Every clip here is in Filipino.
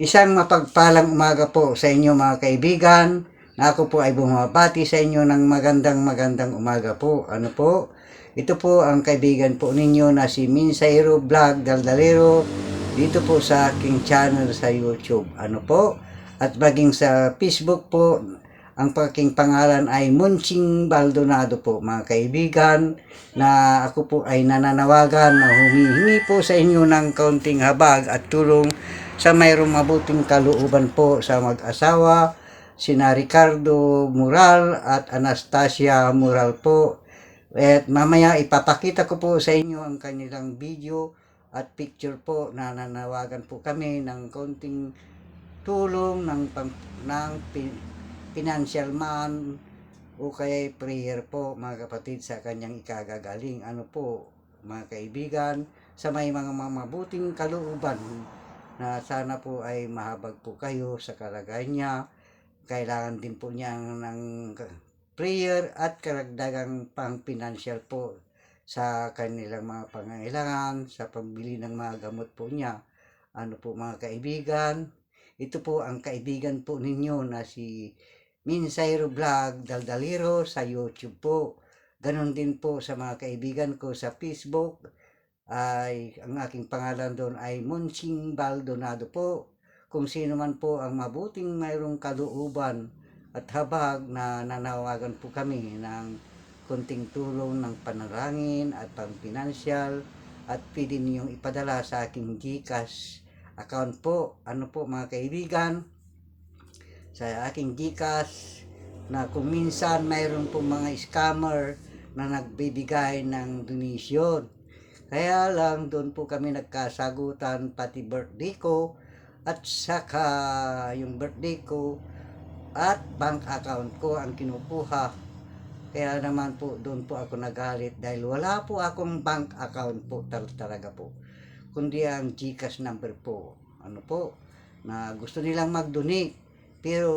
Isang mapagpalang umaga po sa inyo mga kaibigan, na ako po ay bumabati sa inyo ng magandang umaga po. Ano po? Ito po ang kaibigan po ninyo na si Minsairo Vlog Daldalero dito po sa aking channel sa YouTube. Ano po? At maging sa Facebook po, ang aking pangalan ay Munching Baldonado po mga kaibigan, na ako po ay nananawagan na humihingi po sa inyo ng kaunting habag at tulong sa mayroong mabuting kalooban po sa mag-asawa, sina Ricardo Moral at Anastasia Moral po. At mamaya ipapakita ko po sa inyo ang kanilang video at picture po na nanawagan po kami ng kaunting tulong ng financial man o kaya prayer po mga kapatid sa kanyang ikagagaling. Ano po mga kaibigan, sa may mga mabuting kalooban na sana po ay mahabag po kayo sa kalagayan niya. Kailangan din po niya ng prayer at karagdagang pang financial po sa kanilang mga pangangailangan, sa pambili ng mga gamot po niya. Ano po mga kaibigan, ito po ang kaibigan po ninyo na si Minsairo Vlog Daldalero sa YouTube po. Ganon din po sa mga kaibigan ko sa Facebook, ay ang aking pangalan doon ay Munching Baldonado po. Kung sino man po ang mabuting mayroong kalooban at habag na nanawagan po kami ng kunting tulong ng panalangin at pang-pinansyal, at pwede niyong ipadala sa aking GCash account po. Ano po mga kaibigan, sa aking GCash, na kung minsan mayroon po mga scammer na nagbibigay ng donation. Kaya lang doon po kami nagkasagutan, pati birthday ko at saka yung birthday ko at bank account ko ang kinukuha. Kaya naman po doon po ako nagalit dahil wala po akong bank account po talaga po, kundi ang GCash number po. Ano po, na gusto nilang mag-donate, pero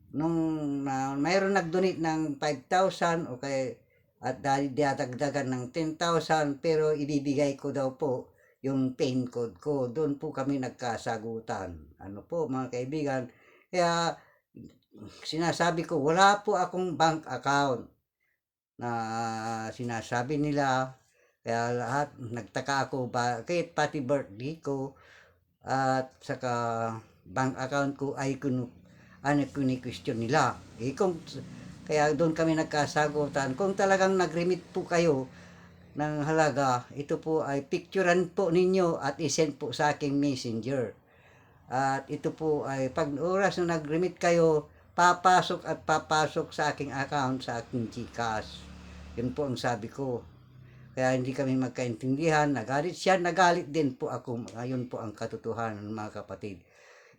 nung mayroon nag-donate ng 5,000 o kaya at dadagdagan ng 10,000, pero ibibigay ko daw po yung PIN code ko. Doon po kami nagkasagutan. Ano po mga kaibigan, kaya sinasabi ko wala po akong bank account na sinasabi nila. Kaya lahat nagtaka ako bakit pati birthday ko at saka bank account ko ay kuni-question nila. Kaya doon kami nagkasagutan. Kung talagang nag-remit po kayo ng halaga, ito po ay picturean po ninyo at isend po sa aking messenger. At ito po ay pag oras na nag-remit kayo, papasok sa aking account, sa aking GCash. Yun po ang sabi ko. Kaya hindi kami magkaintindihan, nagalit siya, nagalit din po ako. Ngayon po ang katotohanan mga kapatid.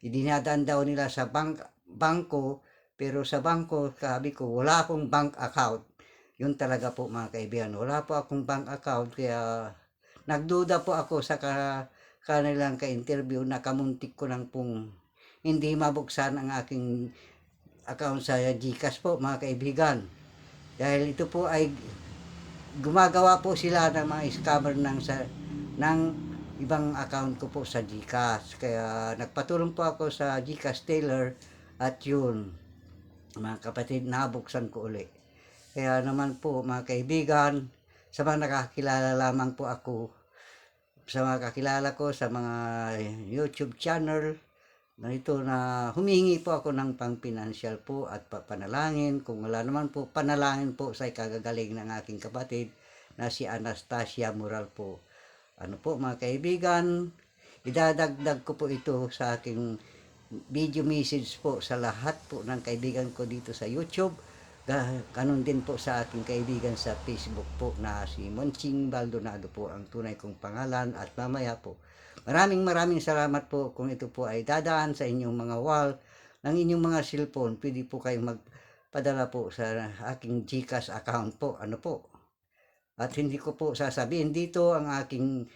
Idinadaan daw nila sa bangko, pero sa bangko, sabi ko, wala akong bank account. Yun talaga po mga kaibigan, wala po akong bank account, kaya nagduda po ako sa kanilang ka-interview na kamuntik ko lang pong hindi mabuksan ang aking account sa GCash po mga kaibigan. Dahil ito po ay gumagawa po sila ng mga scammer ng ibang account ko po sa GCash. Kaya nagpatulong po ako sa GCash teller at yun, mga kapatid, nabuksan ko uli. Kaya naman po mga kaibigan, sa mga nakakilala lamang po ako, sa mga kakilala ko sa mga YouTube channel na ito, na humihingi po ako ng pang-financial po at panalangin. Kung wala naman po, panalangin po sa ikagagaling ng aking kapatid na si Anastasia Moral po. Ano po mga kaibigan, idadagdag ko po ito sa aking video message po sa lahat po ng kaibigan ko dito sa YouTube. Ganon din po sa aking kaibigan sa Facebook po na si Monching Baldonado po ang tunay kong pangalan. At mamaya po, maraming salamat po kung ito po ay dadaan sa inyong mga wall ng inyong mga cellphone. Pwede po kayong magpadala po sa aking GCash account po. Ano po? At hindi ko po sasabihin dito ang aking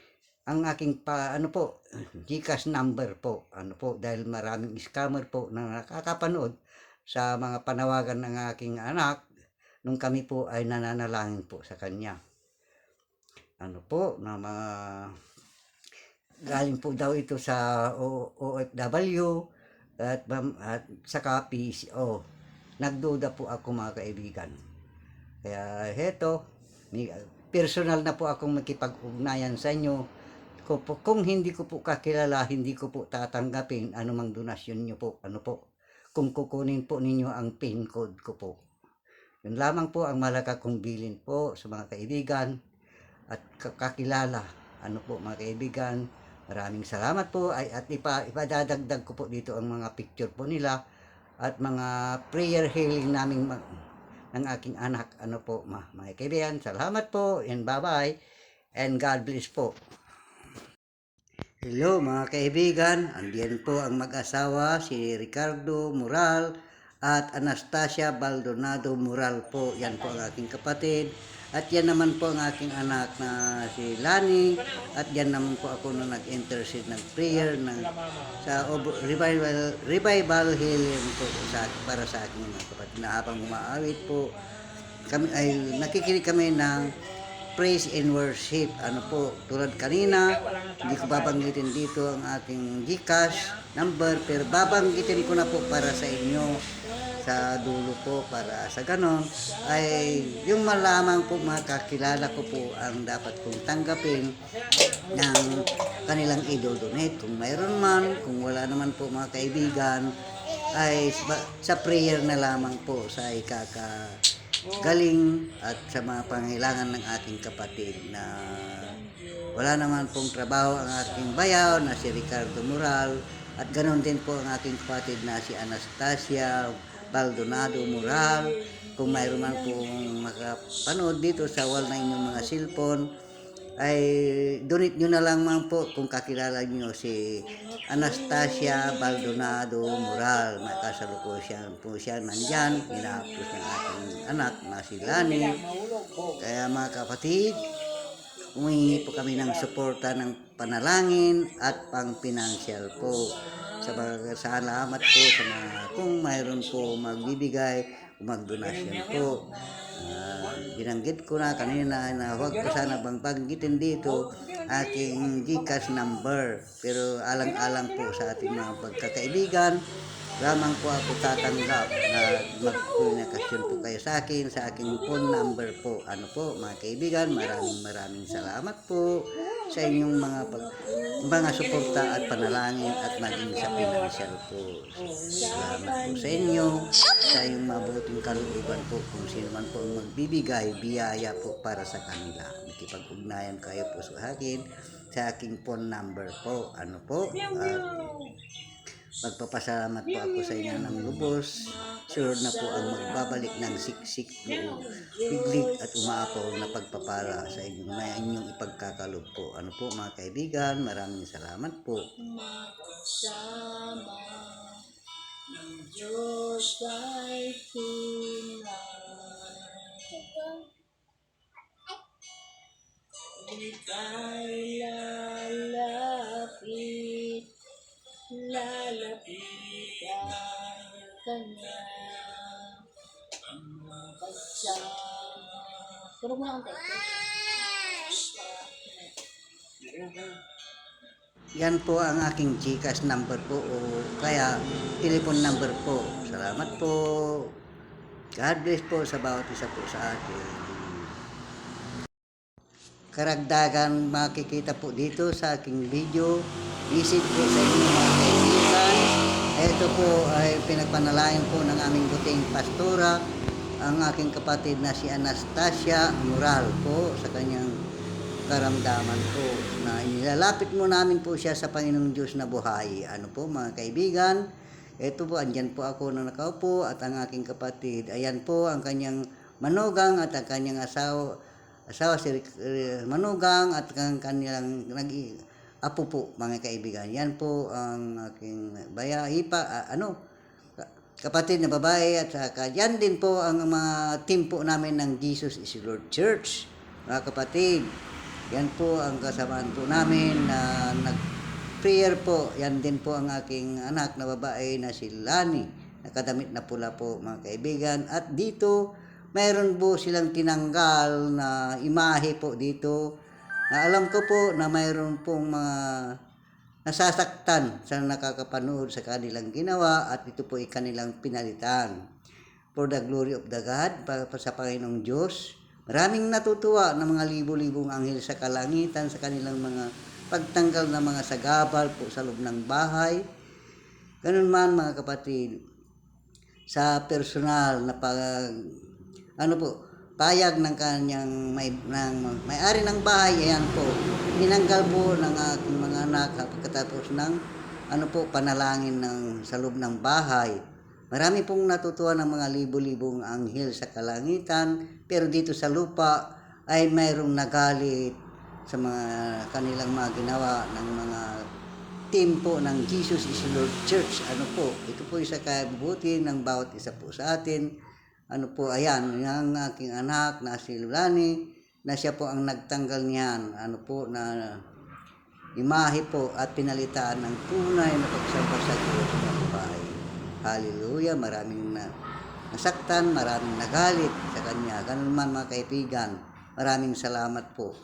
GCash number po. Ano po? Dahil maraming scammer po na nakakapanood sa mga panawagan ng aking anak nung kami po ay nananalangin po sa kanya. Ano po, na mga galing po daw ito sa OFW at saka PCO. Nagduda po ako mga kaibigan. Kaya heto, personal na po akong makipag-ugnayan sa inyo. Kung hindi ko po kakilala, hindi ko po tatanggapin anumang donasyon nyo po. Ano po? Kung kukunin po ninyo ang PIN code ko po. Yun lamang po ang malaka kong bilin po sa mga kaibigan at kakilala. Ano po mga kaibigan, maraming salamat po at ipadadagdag ko po dito ang mga picture po nila at mga prayer healing naming ng aking anak. Ano po mga kaibigan, salamat po and bye-bye and God bless po. Hello mga kaibigan, andiyan po ang mag-asawa si Ricardo Moral at Anastasia Baldonado Moral po. Yan po ang aking kapatid. At yan naman po ang aking anak na si Lani. At yan naman po ako na nag-intercede ng prayer sa revival healing po para sa aking mga kapatid. Na habang umaawit po, kami ay nakikinig kami ng praise and worship. Ano po, tulad kanina, hindi ko babanggitin dito ang ating GCash number, pero babanggitin ko na po para sa inyo sa dulo po, para sa ganon ay yung malamang po mga kakilala ko po ang dapat kong tanggapin ng kanilang i-donate. Kung mayroon man, kung wala naman po mga kaibigan, ay sa prayer na lamang po sa galing at sa mga pangailangan ng ating kapatid na wala naman pong trabaho ang aking bayaw na si Ricardo Moral at ganoon din po ang aking kapatid na si Anastasia Baldonado Moral. Kung mayroon man pong makapanood dito sa wall na inyong mga cellphone ay donate nyo na lang man po kung kakilala nyo si Anastasia Baldonado Moral. Makasalukuyan po siya nandyan, hinapos ng ating anak na si Lani. Kaya mga kapatid, humingi po kami ng suporta ng panalangin at pang-financial po. Salamat po sa mga kung mayroon po magbibigay o magdonasyon po. Binanggit ko na kanina na huwag ko sana banggitin dito aking GCash number, pero alang-alang po sa ating mga pagkakaibigan lamang po ako tatanggap na mag-communication po kayo sa akin sa aking phone number po. Ano po mga kaibigan, maraming salamat po sa inyong mga suporta at panalangin at maging sa financial po. Salamat po sa inyo, sa inyong mabuting kalooban po kung sino man po ang magbibigay biyaya po para sa kanila. Makipag-ugnayan kayo po sa akin sa aking phone number po. Ano po? Magpapasalamat po ako sa inyo ng lubos. Sure na po ang magbabalik ng siksik loob, biglig at umaapaw na pagpapala sa inyo na inyong ipagkakalob po. Ano po mga kaibigan, maraming salamat po. Magsama ng Diyos ay ika'y lalapitan kanya ang magsama. Puro mo lang yan po ang aking GCash number po o kaya telephone number po. Salamat po. God bless po sa bawat isa po sa atin. Karagdagan makikita po dito sa aking video. Visit po sa inyo mga kaibigan. Ito po ay pinagpanalangin po ng aming buting pastora, ang aking kapatid na si Anastasia Moral po sa kanyang karamdaman po na inilalapit mo namin po siya sa Panginoong Diyos na buhay. Ano po mga kaibigan, ito po, andyan po ako na nakaupo at ang aking kapatid, ayan po ang kanyang manugang at ang kanyang asawa si manugang at ang kanilang apo po mga kaibigan. Yan po ang aking kapatid na babae at saka yan din po ang mga team po namin ng Jesus is Lord Church. Mga kapatid, yan po ang kasamaan po namin na nag-prayer po. Yan din po ang aking anak na babae na si Lani. Nakadamit na pula po mga kaibigan. At dito, mayroon po silang tinanggal na imahe po dito. Na alam ko po na mayroon pong mga nasasaktan sa nakakapanood sa kanilang ginawa at ito po ay kanilang pinalitan. For the glory of the God, para sa Panginoong Diyos, maraming natutuwa ng mga libo-libong anghel sa kalangitan sa kanilang mga pagtanggal ng mga sagabal po sa loob ng bahay. Ganun man mga kapatid, sa personal na payag ng kanyang may-ari ng bahay, ayan po, tinanggal po ng aking mga anak pagkatapos ng panalangin sa loob ng bahay. Marami pong natutuwa ng mga libo-libong anghel sa kalangitan, pero dito sa lupa ay mayroong nagalit sa mga kanilang mga ginawa ng mga team po ng Jesus is Lord Church. Ito po isa kabubuti ng bawat isa po sa atin. Ayan, yung aking anak na si Lulani, na siya po ang nagtanggal niyan, na imahe po at pinalitan ng tunay na pagsamba sa Diyos ng bahay. Hallelujah, maraming nasaktan, maraming nagalit sa kanya. Ganun man mga kaibigan, maraming salamat po.